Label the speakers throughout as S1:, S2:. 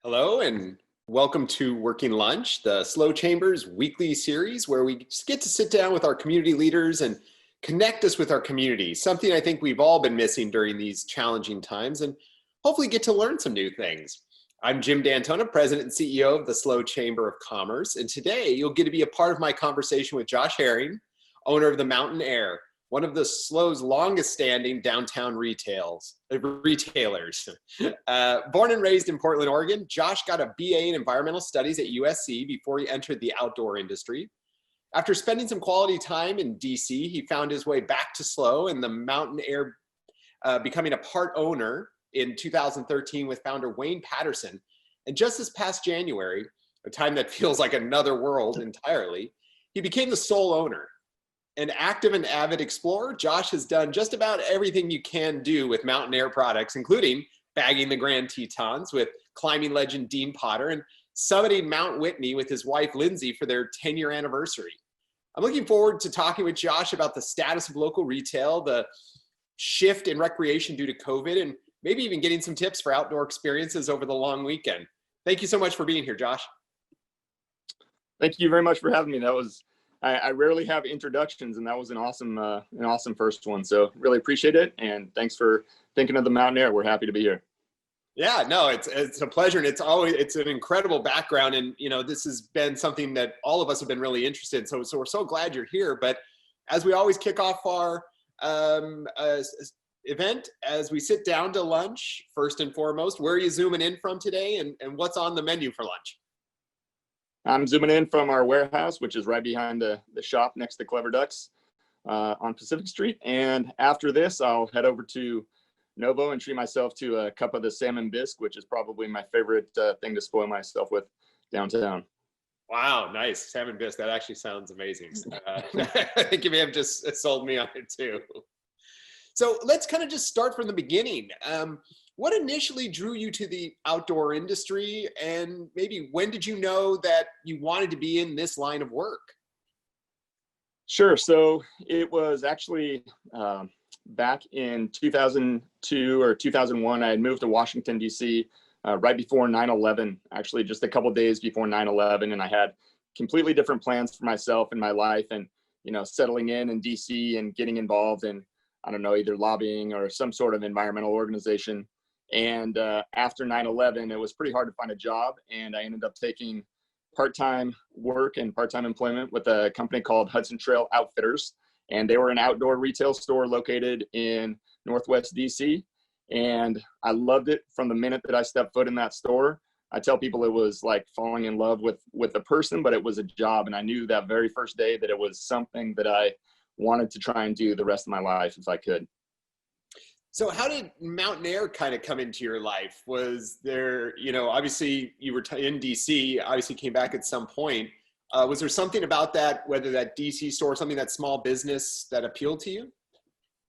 S1: Hello and welcome to Working Lunch, the Slow Chambers weekly series where we just get to sit down with our community leaders and connect us with our community, something I think we've all been missing during these challenging times, and hopefully get to learn some new things. I'm Jim D'Antona, President and CEO of the Slow Chamber of Commerce, and today you'll get to be a part of my conversation with Josh Haring, owner of the Mountain Air, one of the Slow's longest standing downtown retailers. Born and raised in Portland, Oregon, Josh got a BA in environmental studies at USC before he entered the outdoor industry. After spending some quality time in DC, he found his way back to Slow and the Mountain Air, becoming a part owner in 2013 with founder Wayne Patterson. And just this past January, a time that feels like another world entirely, he became the sole owner. An active and avid explorer, Josh has done just about everything you can do with Mountain Air products, including bagging the Grand Tetons with climbing legend Dean Potter and summiting Mount Whitney with his wife Lindsey for their 10-year anniversary. I'm looking forward to talking with Josh about the status of local retail, the shift in recreation due to COVID, and maybe even getting some tips for outdoor experiences over the long weekend. Thank you so much for being here, Josh.
S2: Thank you very much for having me. I rarely have introductions, and that was an awesome first one. So really appreciate it, and thanks for thinking of the Mountain Air. We're happy to be here.
S1: Yeah, no, it's a pleasure, and it's an incredible background, and this has been something that all of us have been really interested in. So we're so glad you're here. But as we always kick off our event, as we sit down to lunch, first and foremost, where are you zooming in from today, and what's on the menu for lunch?
S2: I'm zooming in from our warehouse, which is right behind the shop next to Clever Ducks on Pacific Street. And after this, I'll head over to Novo and treat myself to a cup of the salmon bisque, which is probably my favorite thing to spoil myself with downtown.
S1: Wow, nice. Salmon bisque. That actually sounds amazing. I think you may have just sold me on it too. So let's kind of just start from the beginning. What initially drew you to the outdoor industry, and maybe when did you know that you wanted to be in this line of work?
S2: Sure. So it was actually back in 2002 or 2001. I had moved to Washington, D.C. Right before 9/11, actually just a couple of days before 9/11. And I had completely different plans for myself and my life, and, settling in D.C. and getting involved in, I don't know, either lobbying or some sort of environmental organization. And after 9/11, it was pretty hard to find a job. And I ended up taking part-time work and part-time employment with a company called Hudson Trail Outfitters. And they were an outdoor retail store located in Northwest DC. And I loved it from the minute that I stepped foot in that store. I tell people it was like falling in love with a person, but it was a job. And I knew that very first day that it was something that I wanted to try and do the rest of my life if I could.
S1: So how did Mountain Air kind of come into your life? Was there, obviously you were in DC, obviously came back at some point. Was there something about that, whether that DC store, something, that small business that appealed to you?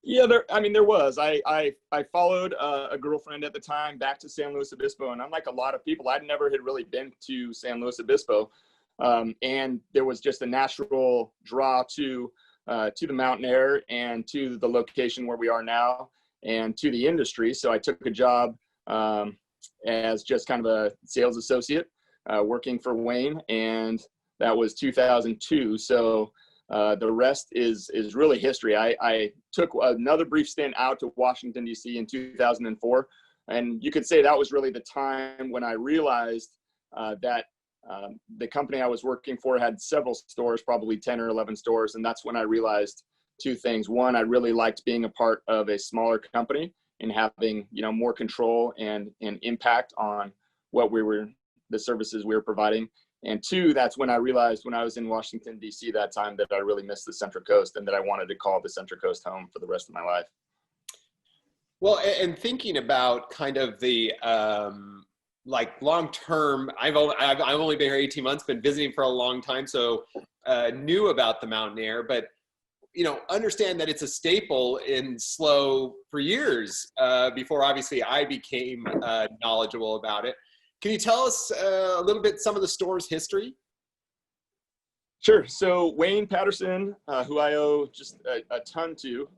S2: Yeah, there was. I followed a girlfriend at the time back to San Luis Obispo, and unlike a lot of people, I'd never had really been to San Luis Obispo. And there was just a natural draw to the Mountain Air and to the location where we are now, and to the industry. So I took a job as just kind of a sales associate working for Wayne, and that was 2002. So the rest is really history. I took another brief stint out to Washington, D.C. in 2004, and you could say that was really the time when I realized that the company I was working for had several stores, probably 10 or 11 stores, and that's when I realized two things. One, I really liked being a part of a smaller company and having, more control and impact on the services we were providing. And two, that's when I realized when I was in Washington, D.C. that time that I really missed the Central Coast and that I wanted to call the Central Coast home for the rest of my life.
S1: Well, and thinking about kind of the long-term, I've only been here 18 months, been visiting for a long time, so knew about the Mountain Air, but understand that it's a staple in Slow for years before obviously I became knowledgeable about it. Can you tell us a little bit some of the store's history?
S2: Sure. So Wayne Patterson, who I owe just a ton to,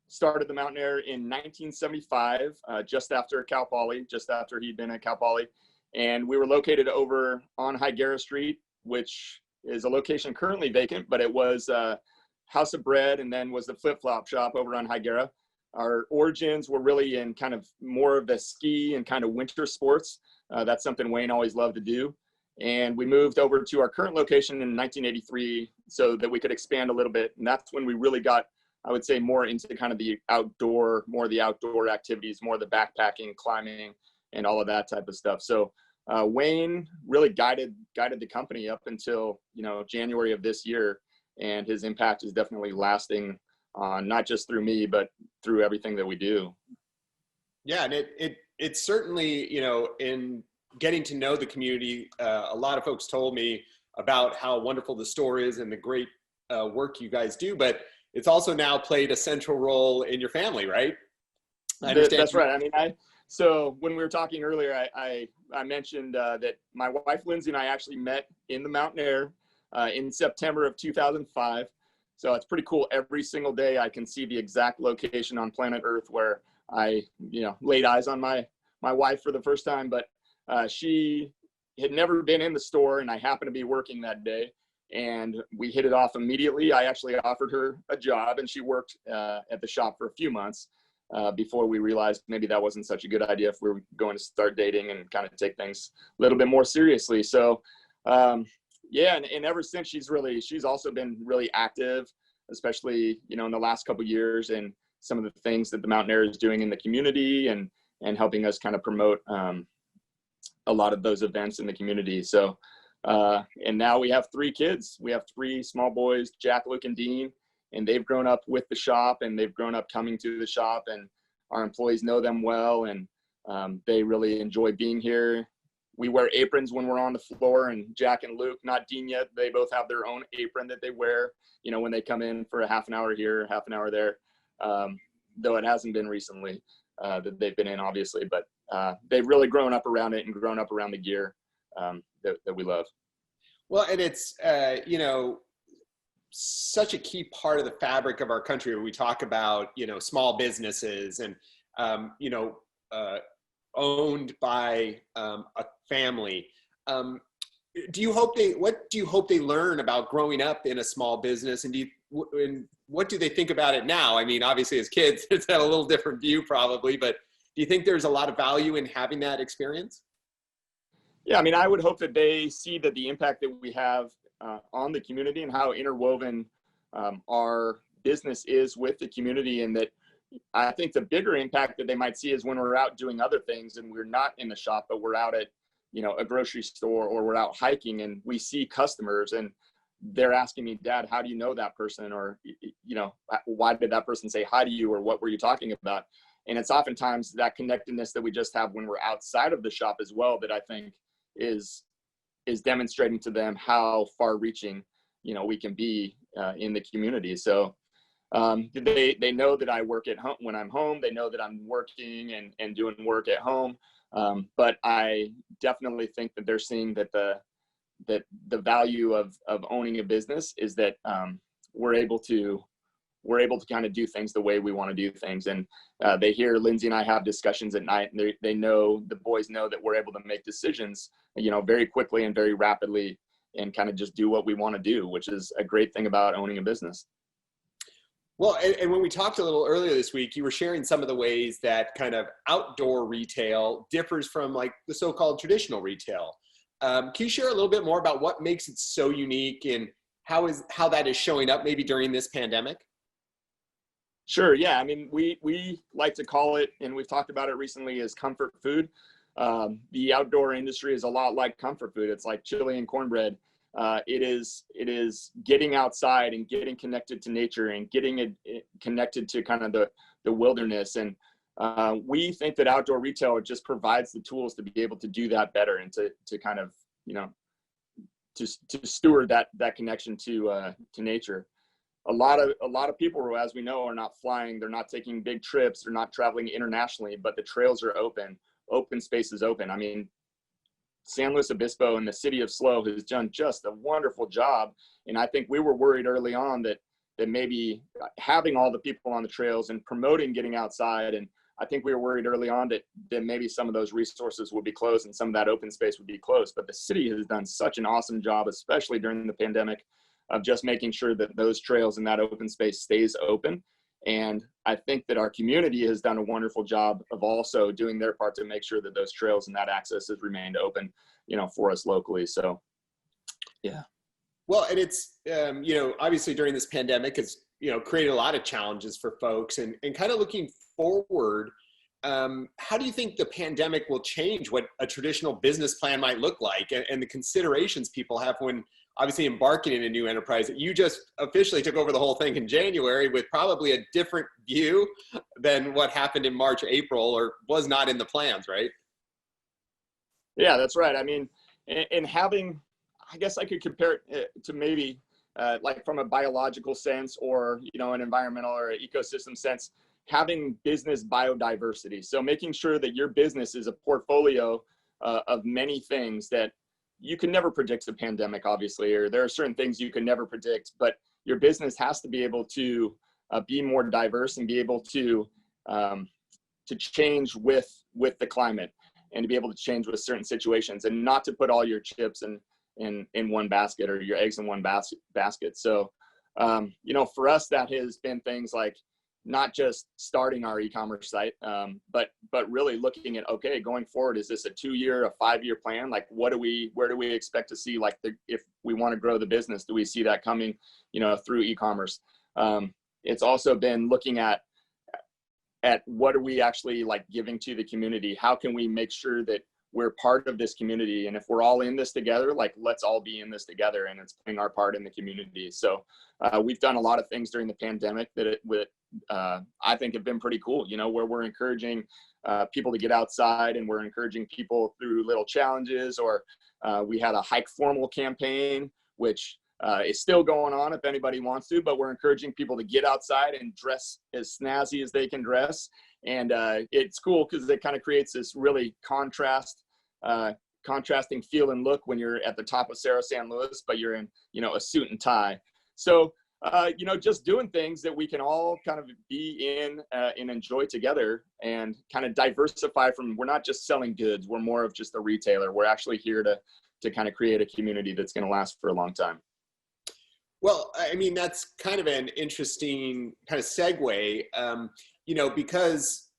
S2: started the Mountain Air in 1975, just after Cal Poly, just after he'd been at Cal Poly. And we were located over on Higuera Street, which is a location currently vacant, but it was House of Bread and then was the flip-flop shop over on Higuera. Our origins were really in kind of more of the ski and kind of winter sports. That's something Wayne always loved to do. And we moved over to our current location in 1983 so that we could expand a little bit. And that's when we really got, I would say, more into kind of the outdoor, more of the outdoor activities, more of the backpacking, climbing, and all of that type of stuff. So Wayne really guided the company up until, January of this year. And his impact is definitely lasting, not just through me, but through everything that we do.
S1: Yeah, and it certainly, in getting to know the community, a lot of folks told me about how wonderful the store is and the great work you guys do, but it's also now played a central role in your family, right?
S2: I understand. That's right. I mean, so when we were talking earlier, I mentioned that my wife, Lindsey, and I actually met in the mountain air in September of 2005. So it's pretty cool. Every single day I can see the exact location on planet Earth where I, laid eyes on my wife for the first time, but she had never been in the store and I happened to be working that day and we hit it off immediately. I actually offered her a job and she worked at the shop for a few months before we realized maybe that wasn't such a good idea if we were going to start dating and kind of take things a little bit more seriously. So yeah, and ever since she's also been really active, especially, in the last couple of years and some of the things that the Mountain Air is doing in the community and helping us kind of promote a lot of those events in the community. So, and now we have 3 kids. We have 3 small boys, Jack, Luke, and Dean, and they've grown up with the shop and they've grown up coming to the shop and our employees know them well and they really enjoy being here. We wear aprons when we're on the floor and Jack and Luke, not Dean yet, they both have their own apron that they wear, when they come in for a half an hour here, half an hour there. Though it hasn't been recently that they've been in, obviously, but they've really grown up around it and grown up around the gear that we love.
S1: Well, and it's, such a key part of the fabric of our country where we talk about, small businesses and, owned by a family. What do you hope they learn about growing up in a small business? And what do they think about it now? I mean, obviously as kids, it's had a little different view probably, but do you think there's a lot of value in having that experience?
S2: Yeah, I mean, I would hope that they see that the impact that we have on the community and how interwoven our business is with the community, and that I think the bigger impact that they might see is when we're out doing other things and we're not in the shop, but we're out at, a grocery store or we're out hiking and we see customers and they're asking me, Dad, how do you know that person? Or, why did that person say hi to you? Or what were you talking about? And it's oftentimes that connectedness that we just have when we're outside of the shop as well, that I think is demonstrating to them how far reaching, we can be in the community. So they know that I work at home when I'm home. They know that I'm working and doing work at home. But I definitely think that they're seeing that the value of owning a business is that we're able to kind of do things the way we want to do things. And they hear Lindsey and I have discussions at night, and they know, the boys know that we're able to make decisions, very quickly and very rapidly and kind of just do what we want to do, which is a great thing about owning a business.
S1: Well, and when we talked a little earlier this week, you were sharing some of the ways that kind of outdoor retail differs from like the so-called traditional retail. Can you share a little bit more about what makes it so unique and how that is showing up maybe during this pandemic?
S2: Sure. Yeah. I mean, we like to call it, and we've talked about it recently, as comfort food. The outdoor industry is a lot like comfort food. It's like chili and cornbread. It is getting outside and getting connected to nature and getting it connected to kind of the wilderness. And we think that outdoor retail just provides the tools to be able to do that better and to kind of, to steward that connection to nature. A lot of people, as we know, are not flying. They're not taking big trips. They're not traveling internationally, but the trails are open space is open. I mean, San Luis Obispo and the city of SLO has done just a wonderful job. And I think we were worried early on that maybe having all the people on the trails and promoting getting outside and I think we were worried early on that maybe some of those resources would be closed and some of that open space would be closed. But the city has done such an awesome job, especially during the pandemic, of just making sure that those trails and that open space stays open. And I think that our community has done a wonderful job of also doing their part to make sure that those trails and that access has remained open, for us locally. So, yeah.
S1: Well, and it's, obviously during this pandemic, it's, created a lot of challenges for folks, and kind of looking forward, how do you think the pandemic will change what a traditional business plan might look like, and the considerations people have when obviously embarking in a new enterprise? You just officially took over the whole thing in January with probably a different view than what happened in March, April, or was not in the plans, right?
S2: Yeah, that's right. I mean, in having, I guess I could compare it to maybe like from a biological sense, or, an environmental or ecosystem sense, having business biodiversity. So making sure that your business is a portfolio of many things that you can never predict. A pandemic, obviously, or there are certain things you can never predict, but your business has to be able to be more diverse and be able to change with the climate, and to be able to change with certain situations, and not to put all your chips in one basket, or your eggs in one basket. So, for us, that has been things like not just starting our e-commerce site, but really looking at, okay, going forward, is this a 2-year, a 5-year plan? Like, where do we expect to see, like, if we want to grow the business, do we see that coming, through e-commerce? It's also been looking at what are we actually like giving to the community? How can we make sure that we're part of this community? And if we're all in this together, like, let's all be in this together, and it's playing our part in the community. So we've done a lot of things during the pandemic that I think have been pretty cool, where we're encouraging people to get outside, and we're encouraging people through little challenges, or we had a hike formal campaign, which is still going on if anybody wants to, but we're encouraging people to get outside and dress as snazzy as they can dress. And it's cool because it kind of creates this really contrasting feel and look when you're at the top of Cerro San Luis, but you're in, a suit and tie. So, just doing things that we can all kind of be in and enjoy together, and kind of diversify from, we're not just selling goods, we're more of just a retailer. We're actually here to kind of create a community that's going to last for a long time.
S1: Well, I mean, that's kind of an interesting kind of segue, because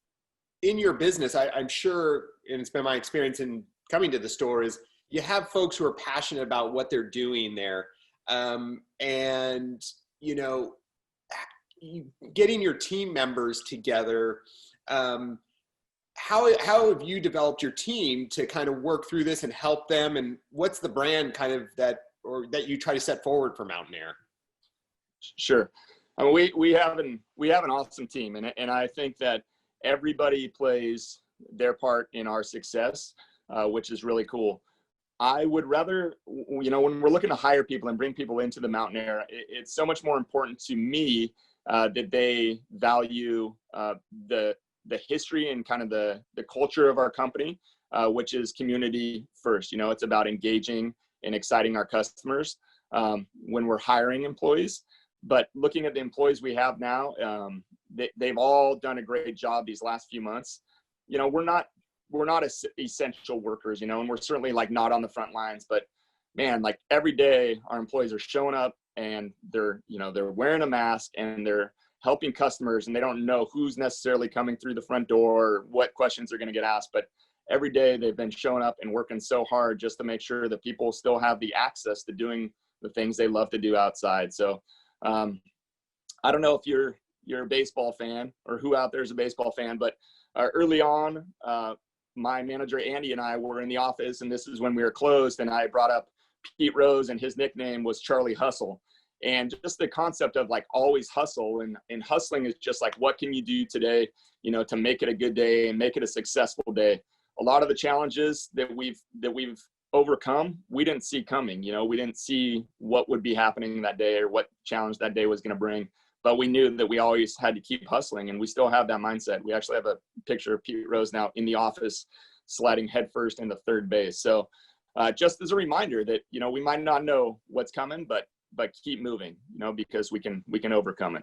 S1: in your business, I'm sure, and it's been my experience in coming to the store, is you have folks who are passionate about what they're doing there. And, getting your team members together, how have you developed your team to kind of work through this and help them? And what's the brand kind of that you try to set forward for Mountain Air?
S2: Sure. I mean, we have an awesome team, and I think that everybody plays their part in our success, which is really cool. I would rather, when we're looking to hire people and bring people into the Mountain Air, it's so much more important to me that they value the history and kind of the culture of our company, which is community first. It's about engaging and exciting our customers when we're hiring employees. But looking at the employees we have now, they've all done a great job these last few months. We're not essential workers, and we're certainly like not on the front lines, but man, like every day our employees are showing up, and they're wearing a mask, and they're helping customers, and they don't know who's necessarily coming through the front door or what questions are going to get asked. But every day they've been showing up and working so hard just to make sure that people still have the access to doing the things they love to do outside. So I don't know if you're a baseball fan, or who out there is a baseball fan, but early on, my manager Andy and I were in the office, and this is when we were closed, and I brought up Pete Rose, and his nickname was Charlie Hustle. And just the concept of like always hustle, and hustling is just like, what can you do today, to make it a good day and make it a successful day. A lot of the challenges that we've overcome, we didn't see coming. We didn't see what would be happening that day, or what challenge that day was going to bring. But we knew that we always had to keep hustling, and we still have that mindset. We actually have a picture of Pete Rose now in the office sliding headfirst into third base. So just as a reminder that, we might not know what's coming, but keep moving, because we can overcome it.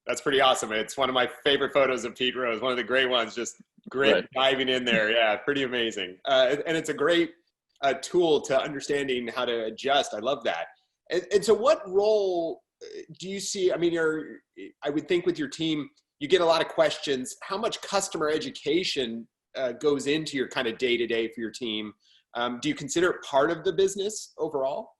S1: That's pretty awesome. It's one of my favorite photos of Pete Rose, one of the great ones, just great
S2: Right.
S1: diving in there. Yeah, pretty amazing. And it's a great tool to understanding how to adjust. I love that. And so what role do you see? I mean, I would think with your team, you get a lot of questions. How much customer education goes into your kind of day-to-day for your team? Do you consider it part of the business overall?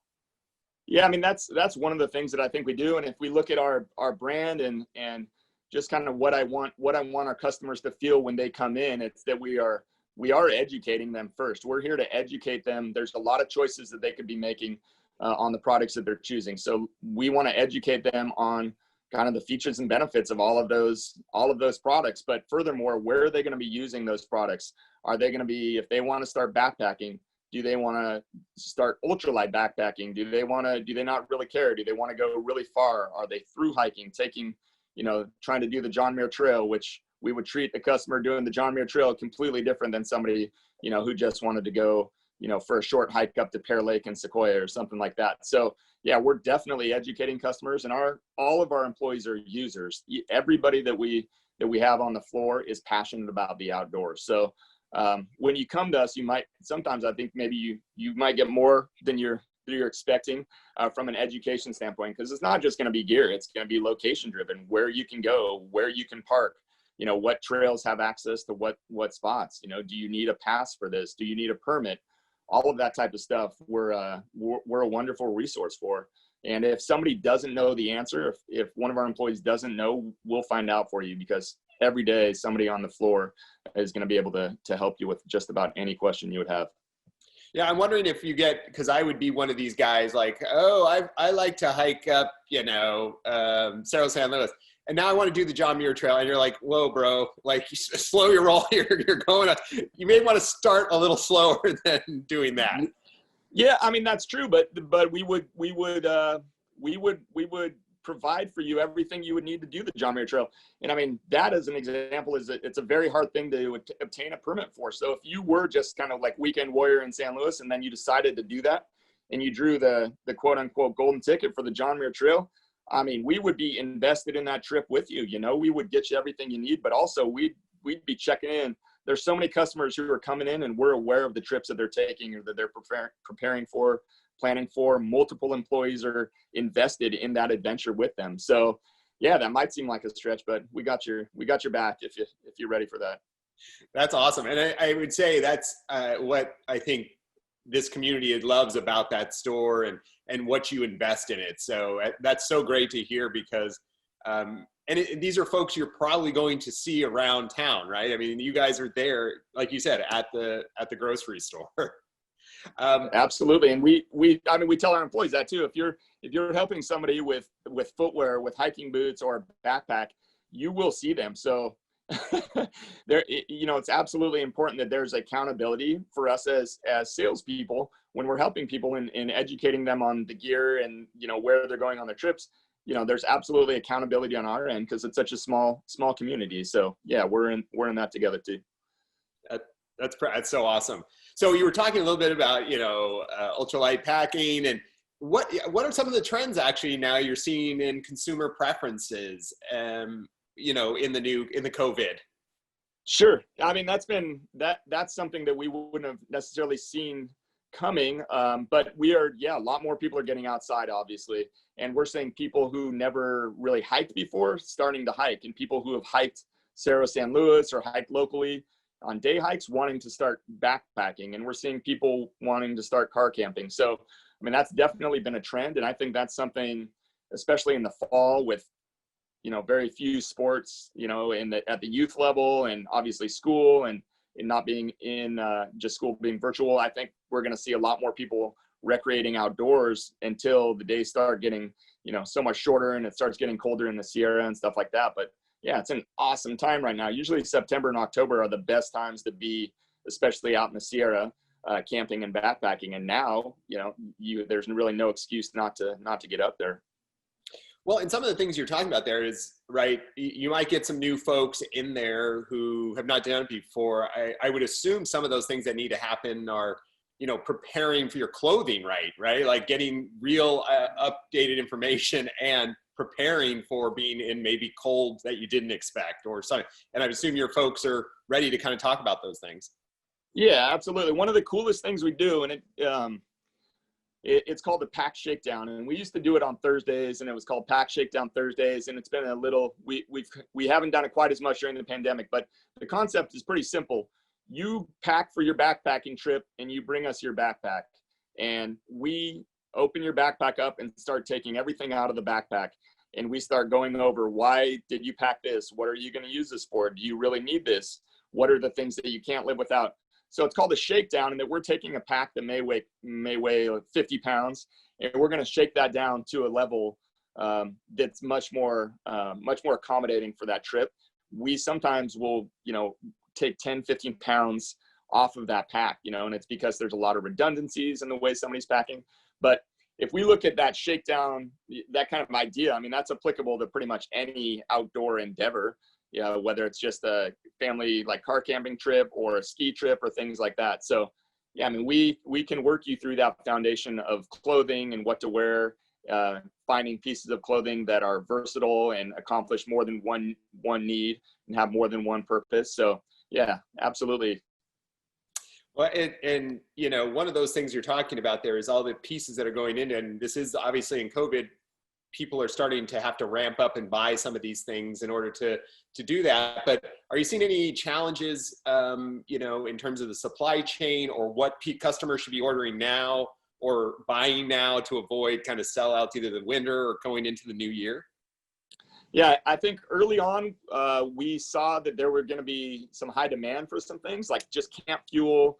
S2: Yeah, I mean, that's one of the things that I think we do. And if we look at our brand and just kind of what I want our customers to feel when they come in, it's that we are educating them first. We're here to educate them. There's a lot of choices that they could be making on the products that they're choosing. So we want to educate them on kind of the features and benefits of all of those products. But furthermore, where are they going to be using those products? Are they going to be, if they want to start backpacking, do they want to start ultralight backpacking? Do they not really care? Do they want to go really far? Are they through hiking, trying to do the John Muir Trail, which we would treat the customer doing the John Muir Trail completely different than somebody, who just wanted to go, for a short hike up to Pear Lake and Sequoia or something like that. So yeah, we're definitely educating customers, and all of our employees are users. Everybody that we have on the floor is passionate about the outdoors. So when you come to us, sometimes I think maybe you might get more than you're expecting from an education standpoint, because it's not just going to be gear. It's going to be location driven, where you can go, where you can park, what trails have access to what spots, do you need a pass for this? Do you need a permit? All of that type of stuff we're a wonderful resource for. And if somebody doesn't know the answer, if one of our employees doesn't know, we'll find out for you, because every day somebody on the floor is going to be able to help you with just about any question you would have.
S1: Yeah, I'm wondering if you because I would be one of these guys like, I like to hike up, Cerro San Luis, and now I want to do the John Muir Trail. And you're like, whoa, bro, like slow your roll here. You're going up. You may want to start a little slower than doing that.
S2: Yeah, I mean, that's true, but we would provide for you everything you would need to do the John Muir Trail. And I mean, that as an example it's a very hard thing to obtain a permit for. So if you were just kind of like weekend warrior in San Luis, and then you decided to do that, and you drew the quote unquote golden ticket for the John Muir Trail, I mean, we would be invested in that trip with you. We would get you everything you need, but also we'd be checking in. There's so many customers who are coming in, and we're aware of the trips that they're taking or that they're preparing for, planning for. Multiple employees are invested in that adventure with them. So yeah, that might seem like a stretch, but we got your back if you're ready for that.
S1: That's awesome. And I would say that's what I think this community loves about that store and what you invest in it. So that's so great to hear, because these are folks you're probably going to see around town, right? I mean, you guys are there, like you said, at the grocery store.
S2: Absolutely. And we tell our employees that too. If you're helping somebody with footwear, with hiking boots or a backpack, you will see them. So it's absolutely important that there's accountability for us as salespeople when we're helping people in educating them on the gear and, where they're going on their trips. There's absolutely accountability on our end, because it's such a small community. So yeah, we're in that together too.
S1: That's so awesome. So you were talking a little bit about, ultralight packing, and what are some of the trends actually now you're seeing in consumer preferences, in the COVID?
S2: Sure. I mean, that's something that we wouldn't have necessarily seen coming. But a lot more people are getting outside, obviously. And we're seeing people who never really hiked before starting to hike, and people who have hiked Cerro San Luis or hiked locally on day hikes wanting to start backpacking. And we're seeing people wanting to start car camping. So, I mean, that's definitely been a trend. And I think that's something, especially in the fall with, very few sports, at the youth level, and obviously school and not being in just school being virtual. I think we're going to see a lot more people recreating outdoors until the days start getting, so much shorter, and it starts getting colder in the Sierra and stuff like that. But yeah, it's an awesome time right now. Usually September and October are the best times to be, especially out in the Sierra, camping and backpacking. And now, there's really no excuse not to get up there.
S1: Well, and some of the things you're talking about there is, right, you might get some new folks in there who have not done it before. I would assume some of those things that need to happen are, preparing for your clothing, right? Like getting real updated information and preparing for being in maybe cold that you didn't expect or something. And I assume your folks are ready to kind of talk about those things.
S2: Yeah, absolutely. One of the coolest things we do, and it's called the Pack Shakedown, and we used to do it on Thursdays, and it was called Pack Shakedown Thursdays, and it's been a little, we haven't done it quite as much during the pandemic, but the concept is pretty simple. You pack for your backpacking trip, and you bring us your backpack, and we open your backpack up and start taking everything out of the backpack, and we start going over, why did you pack this? What are you going to use this for? Do you really need this? What are the things that you can't live without? So it's called a shakedown, and that we're taking a pack that may weigh 50 pounds, and we're going to shake that down to a level that's much more accommodating for that trip. We sometimes will, take 10, 15 pounds off of that pack, and it's because there's a lot of redundancies in the way somebody's packing. But if we look at that shakedown, that kind of idea, I mean, that's applicable to pretty much any outdoor endeavor. Whether it's just a family like car camping trip or a ski trip or things like that. So yeah, I mean, we can work you through that foundation of clothing and what to wear, finding pieces of clothing that are versatile and accomplish more than one need and have more than one purpose. So yeah, absolutely.
S1: Well, and one of those things you're talking about there is all the pieces that are going in, and this is obviously in COVID, people are starting to have to ramp up and buy some of these things in order to do that. But are you seeing any challenges, in terms of the supply chain, or what customers should be ordering now or buying now to avoid kind of sellouts either the winter or going into the new year?
S2: Yeah, I think early on, we saw that there were going to be some high demand for some things like just camp fuel,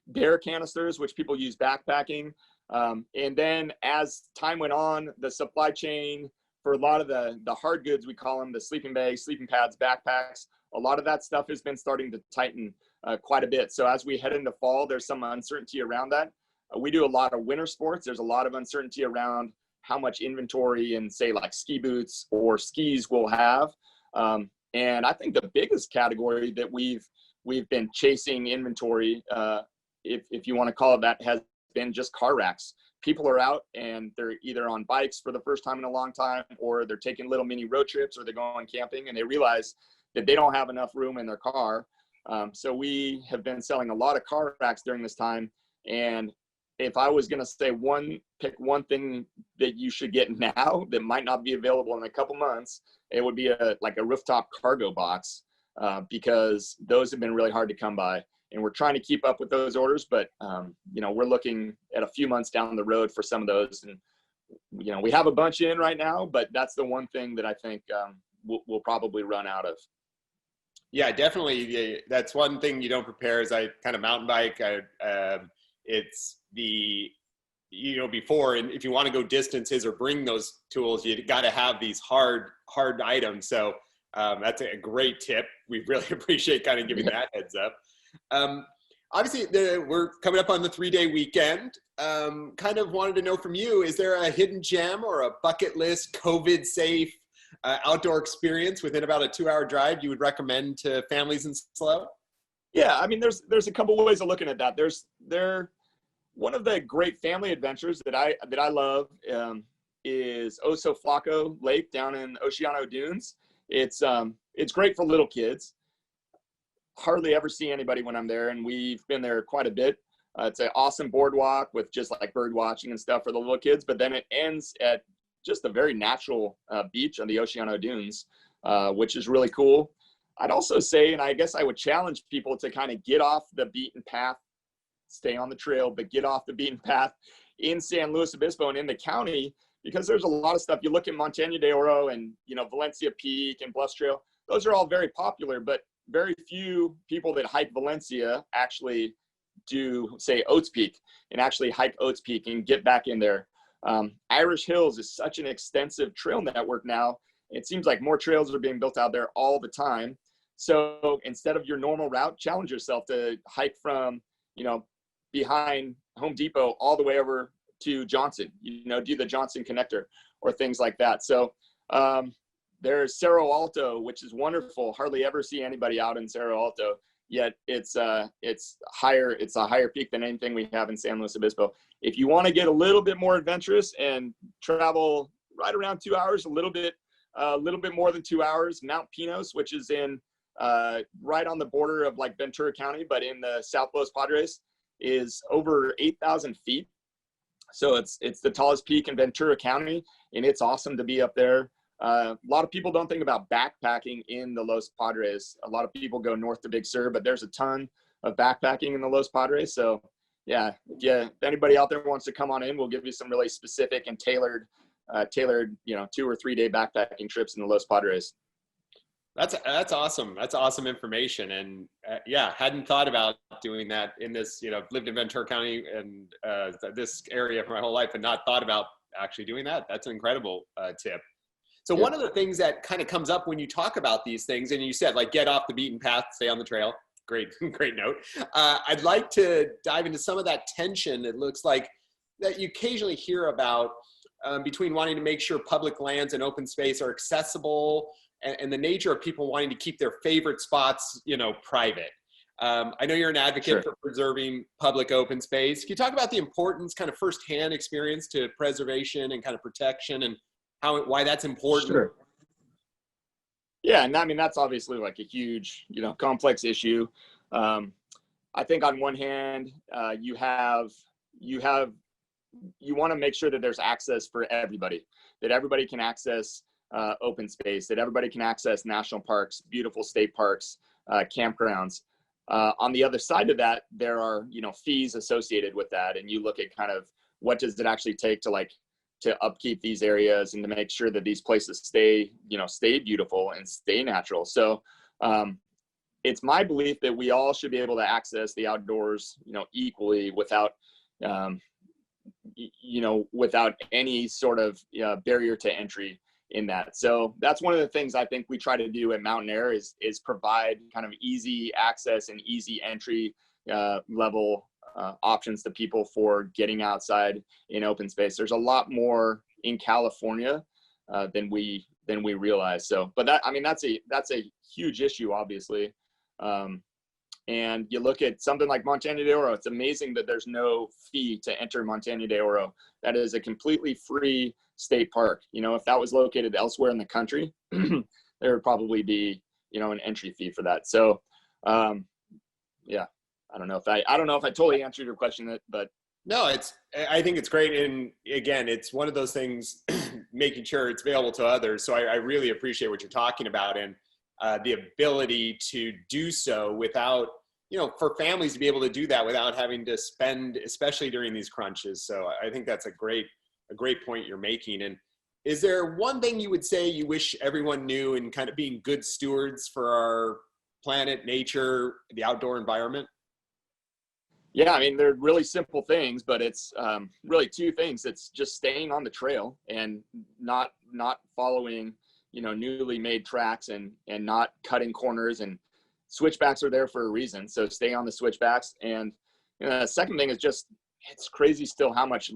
S2: bear canisters, which people use backpacking. And then as time went on, the supply chain for a lot of the hard goods, we call them the sleeping bags, sleeping pads, backpacks, a lot of that stuff has been starting to tighten quite a bit. So as we head into fall, there's some uncertainty around that. We do a lot of winter sports. There's a lot of uncertainty around how much inventory and say like ski boots or skis we'll have. And I think the biggest category that we've been chasing inventory, if you want to call it that, has been just car racks. People are out and they're either on bikes for the first time in a long time, or they're taking little mini road trips, or they're going camping and they realize that they don't have enough room in their car. So we have been selling a lot of car racks during this time. And if I was going to pick one thing that you should get now that might not be available in a couple months, it would be a rooftop cargo box, because those have been really hard to come by. And we're trying to keep up with those orders, but we're looking at a few months down the road for some of those. And we have a bunch in right now, but that's the one thing that I think we'll probably run out of.
S1: Yeah, definitely. That's one thing you don't prepare. As I kind of mountain bike, it's before, and if you want to go distances or bring those tools, you got to have these hard items. So that's a great tip. We really appreciate kind of giving that heads up. Obviously, we're coming up on the 3-day weekend. Kind of wanted to know from you, is there a hidden gem or a bucket list COVID safe outdoor experience within about a 2-hour drive you would recommend to families in SLO?
S2: Yeah, I mean, there's a couple ways of looking at that. One of the great family adventures that I love is Oso Flaco Lake down in Oceano Dunes. It's great for little kids. Hardly ever see anybody when I'm there, and we've been there quite a bit. It's an awesome boardwalk with just like bird watching and stuff for the little kids, but then it ends at just a very natural beach on the Oceano Dunes, which is really cool. I'd also say, and I guess I would challenge people to kind of get off the beaten path, stay on the trail, but get off the beaten path in San Luis Obispo and in the county, because there's a lot of stuff. You look at Montaña de Oro and, Valencia Peak and Bluffs Trail, those are all very popular, but very few people that hike Valencia actually do, say, Oates Peak, and actually hike Oates Peak and get back in there. Irish Hills is such an extensive trail network now. It seems like more trails are being built out there all the time. So instead of your normal route, challenge yourself to hike from, behind Home Depot all the way over to Johnson, do the Johnson connector or things like that. So there's Cerro Alto, which is wonderful. Hardly ever see anybody out in Cerro Alto, yet it's a higher peak than anything we have in San Luis Obispo. If you want to get a little bit more adventurous and travel right around 2 hours, a little bit more than 2 hours. Mount Pinos, which is in right on the border of like Ventura County, but in the South Los Padres, is over 8,000 feet. So it's the tallest peak in Ventura County, and it's awesome to be up there. A lot of people don't think about backpacking in the Los Padres. A lot of people go north to Big Sur, but there's a ton of backpacking in the Los Padres. So yeah, if anybody out there wants to come on in, we'll give you some really specific and tailored, 2 or 3 day backpacking trips in the Los Padres.
S1: That's awesome. That's awesome information. And hadn't thought about doing that in this, lived in Ventura County and this area for my whole life and not thought about actually doing that. That's an incredible tip. So one of the things that kind of comes up when you talk about these things, and you said like, get off the beaten path, stay on the trail. Great note. I'd like to dive into some of that tension. It looks like that you occasionally hear about between wanting to make sure public lands and open space are accessible and the nature of people wanting to keep their favorite spots, private. I know you're an advocate for preserving public open space. Can you talk about the importance, kind of firsthand experience to preservation and kind of protection and why that's important?
S2: Sure. Yeah, and I mean, that's obviously like a huge, complex issue. I think on one hand, you want to make sure that there's access for everybody, that everybody can access open space, that everybody can access national parks, beautiful state parks, campgrounds. On the other side of that, there are, fees associated with that. And you look at kind of what does it actually take to upkeep these areas and to make sure that these places stay beautiful and stay natural. So it's my belief that we all should be able to access the outdoors, equally without, without any sort of barrier to entry in that. So that's one of the things I think we try to do at Mountain Air is provide kind of easy access and easy entry level options to people for getting outside in open space. There's a lot more in California than we realize. So, but that's a huge issue, obviously. And you look at something like Montana de Oro, it's amazing that there's no fee to enter Montana de Oro. That is a completely free state park. If that was located elsewhere in the country, there would probably be, an entry fee for that. So, I don't know if I totally answered your question, but
S1: no, I think it's great. And again, it's one of those things, making sure it's available to others. So I really appreciate what you're talking about and the ability to do so without, for families to be able to do that without having to spend, especially during these crunches. So I think that's a great point you're making. And is there one thing you would say you wish everyone knew in kind of being good stewards for our planet, nature, the outdoor environment?
S2: Yeah, I mean, they're really simple things, but it's really two things. It's just staying on the trail and not following, newly made tracks and not cutting corners, and switchbacks are there for a reason. So stay on the switchbacks. And the second thing is just, it's crazy still how much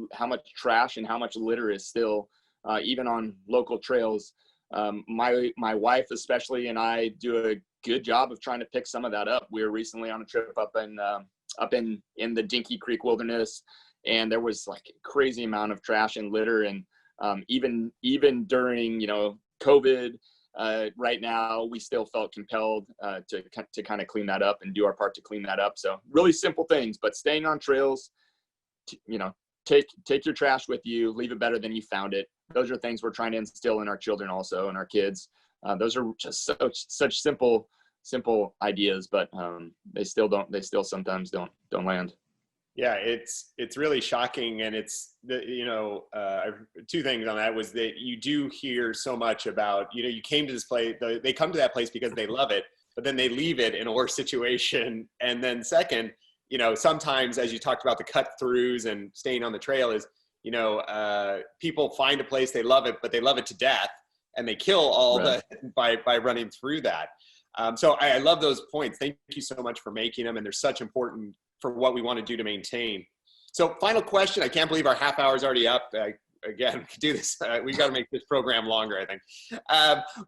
S2: trash and how much litter is still even on local trails. My wife especially and I do a good job of trying to pick some of that up. We were recently on a trip up in the Dinky Creek Wilderness, and there was like a crazy amount of trash and litter. And even during COVID, right now we still felt compelled to kind of clean that up and do our part to clean that up. So really simple things, but staying on trails, take your trash with you, leave it better than you found it. Those are things we're trying to instill in our children also, and our kids. Those are just such simple ideas, but they still sometimes don't land.
S1: Yeah, it's really shocking. And it's two things on that was that you do hear so much about, you came to this place, they come to that place because they love it, but then they leave it in a worse situation. And then second, sometimes, as you talked about the cut throughs and staying on the trail, is, people find a place, they love it, but they love it to death, and they kill all by running through that. So I love those points. Thank you so much for making them. And they're such important for what we want to do to maintain. So final question. I can't believe our half hour is already up. Again, we could do this. We've got to make this program longer, I think.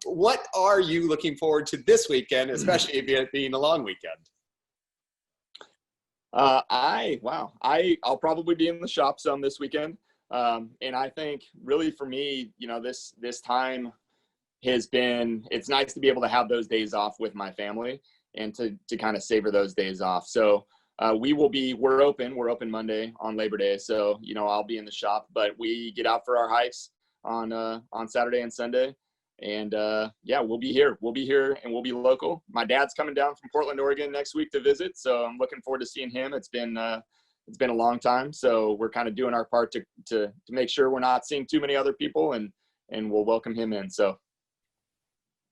S1: What are you looking forward to this weekend, especially if it being a long weekend?
S2: I'll probably be in the shop some this weekend. And I think really for me, you know, this time it's nice to be able to have those days off with my family and to kind of savor those days off. So we're open Monday on Labor Day. So, you know, I'll be in the shop, but we get out for our hikes on Saturday and Sunday. And yeah, we'll be here and we'll be local. My dad's coming down from Portland, Oregon next week to visit. So I'm looking forward to seeing him. It's been a long time. So we're kind of doing our part to make sure we're not seeing too many other people, and we'll welcome him in. So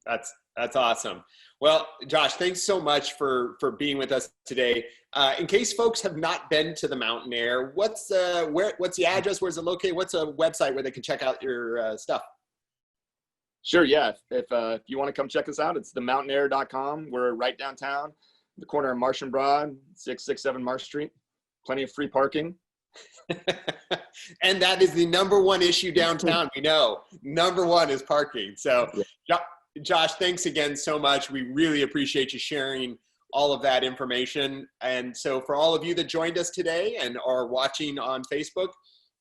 S1: that's awesome. Well, Josh, thanks so much for being with us today. In case folks have not been to the Mountain Air, what's the address? Where's it located? What's a website where they can check out your stuff?
S2: Sure. Yeah. If you want to come check us out, it's themountainair.com. We're right downtown, the corner of Marsh and Broad, 667 Marsh Street. Plenty of free parking.
S1: And that is the number one issue downtown. We know number one is parking. So Josh, thanks again so much. We really appreciate you sharing all of that information. And so for all of you that joined us today and are watching on Facebook,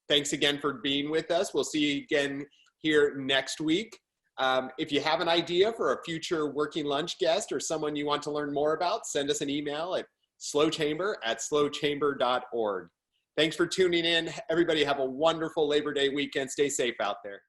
S1: thanks again for being with us. We'll see you again here next week. If you have an idea for a future working lunch guest or someone you want to learn more about, send us an email at slowchamber@slowchamber.org. Thanks for tuning in. Everybody have a wonderful Labor Day weekend. Stay safe out there.